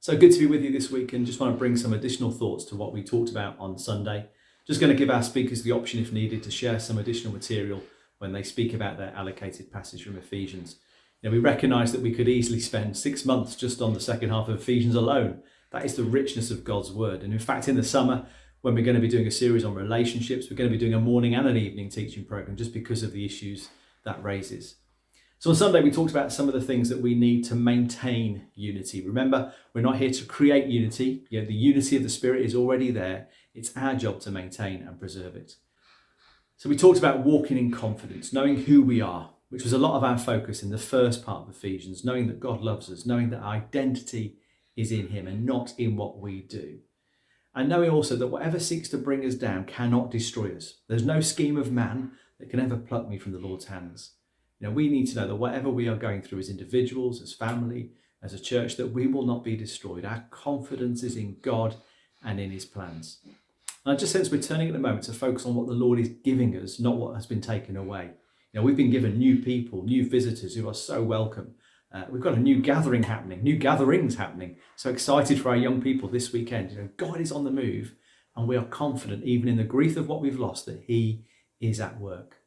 So good to be with you this week, and just want to bring some additional thoughts to what we talked about on Sunday. Just going to give our speakers the option, if needed, to share some additional material when they speak about their allocated passage from Ephesians. We recognise that we could easily spend 6 months just on the second half of Ephesians alone. That is the richness of God's word. And in fact, in the summer, when we're going to be doing a series on relationships, we're going to be doing a morning and an evening teaching program just because of the issues that raises. So on Sunday, we talked about some of the things that we need to maintain unity. Remember, we're not here to create unity. The unity of the Spirit is already there. It's our job to maintain and preserve it. So we talked about walking in confidence, knowing who we are, which was a lot of our focus in the first part of Ephesians, knowing that God loves us, knowing that our identity is in him and not in what we do. And knowing also that whatever seeks to bring us down cannot destroy us. There's no scheme of man that can ever pluck me from the Lord's hands. We need to know that whatever we are going through as individuals, as family, as a church, that we will not be destroyed. Our confidence is in God and in his plans. And I just sense we're turning at the moment to focus on what the Lord is giving us, not what has been taken away. We've been given new people, new visitors who are so welcome. We've got a new gathering happening, new gatherings happening. So excited for our young people this weekend. God is on the move, and we are confident, even in the grief of what we've lost, that he is at work.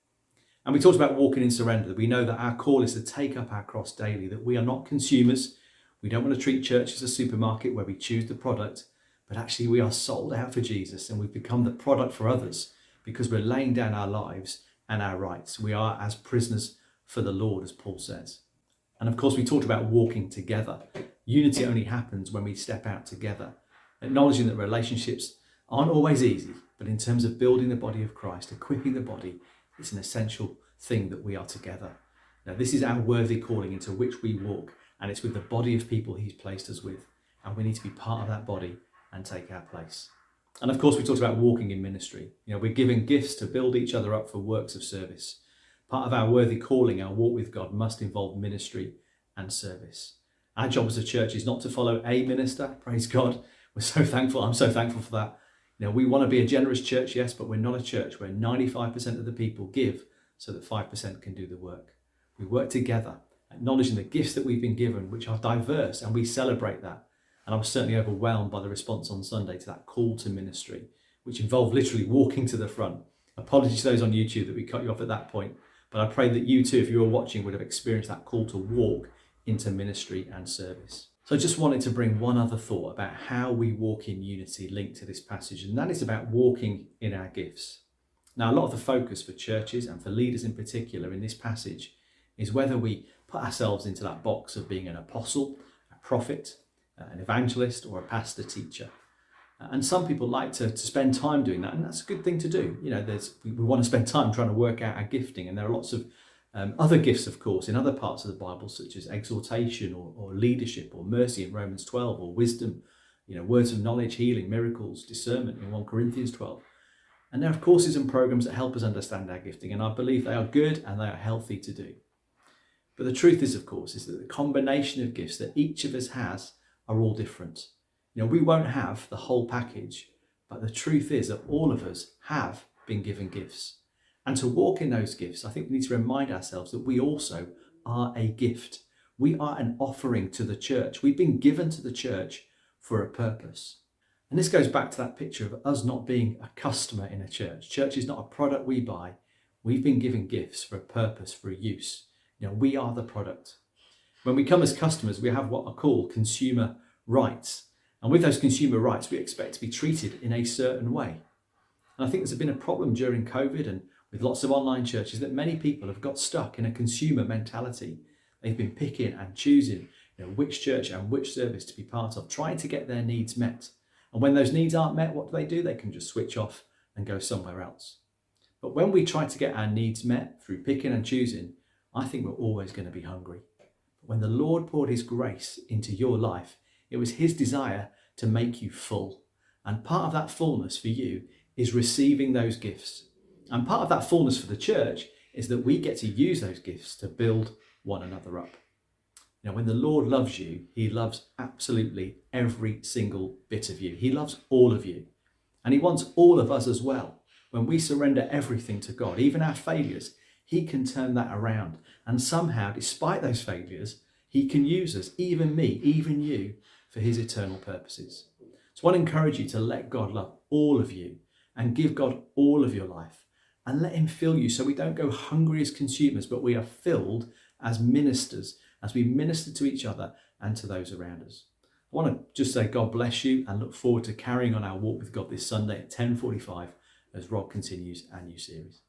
And we talked about walking in surrender. We know that our call is to take up our cross daily, that we are not consumers. We don't want to treat church as a supermarket where we choose the product, but actually we are sold out for Jesus, and we've become the product for others because we're laying down our lives and our rights. We are as prisoners for the Lord, as Paul says. And of course, we talked about walking together. Unity only happens when we step out together, acknowledging that relationships aren't always easy, but in terms of building the body of Christ, equipping the body, it's an essential thing that we are together. Now, this is our worthy calling into which we walk, and it's with the body of people he's placed us with, and we need to be part of that body and take our place. And of course, we talked about walking in ministry. We're given gifts to build each other up for works of service. Part of our worthy calling, our walk with God, must involve ministry and service. Our job as a church is not to follow a minister. Praise God. We're so thankful. I'm so thankful for that. We want to be a generous church, yes, but we're not a church where 95% of the people give so that 5% can do the work. We work together, acknowledging the gifts that we've been given, which are diverse, and we celebrate that. And I was certainly overwhelmed by the response on Sunday to that call to ministry, which involved literally walking to the front. Apologies to those on YouTube that we cut you off at that point, but I pray that you too, if you were watching, would have experienced that call to walk into ministry and service. So I just wanted to bring one other thought about how we walk in unity linked to this passage, and that is about walking in our gifts. Now, a lot of the focus for churches and for leaders in particular in this passage is whether we put ourselves into that box of being an apostle, a prophet, an evangelist, or a pastor teacher. And some people like to spend time doing that, and that's a good thing to do. We want to spend time trying to work out our gifting, and there are lots of other gifts, of course, in other parts of the Bible, such as exhortation or leadership or mercy in Romans 12, or wisdom, words of knowledge, healing, miracles, discernment in 1 Corinthians 12. And there are courses and programs that help us understand our gifting, and I believe they are good and they are healthy to do. But the truth is, of course, is that the combination of gifts that each of us has are all different. We won't have the whole package, but the truth is that all of us have been given gifts. And to walk in those gifts, I think we need to remind ourselves that we also are a gift. We are an offering to the church. We've been given to the church for a purpose. And this goes back to that picture of us not being a customer in a church. Church is not a product we buy. We've been given gifts for a purpose, for a use. We are the product. When we come as customers, we have what are called consumer rights. And with those consumer rights, we expect to be treated in a certain way. And I think there's been a problem during COVID and with lots of online churches that many people have got stuck in a consumer mentality. They've been picking and choosing which church and which service to be part of, trying to get their needs met. And when those needs aren't met, what do? They can just switch off and go somewhere else. But when we try to get our needs met through picking and choosing, I think we're always going to be hungry. But when the Lord poured his grace into your life, it was his desire to make you full. And part of that fullness for you is receiving those gifts. And part of that fullness for the church is that we get to use those gifts to build one another up. When the Lord loves you, he loves absolutely every single bit of you. He loves all of you. And he wants all of us as well. When we surrender everything to God, even our failures, he can turn that around. And somehow, despite those failures, he can use us, even me, even you, for his eternal purposes. So I want to encourage you to let God love all of you and give God all of your life and let him fill you, so we don't go hungry as consumers, but we are filled as ministers, as we minister to each other and to those around us. I want to just say God bless you and look forward to carrying on our walk with God this Sunday at 10:45 as Rob continues our new series.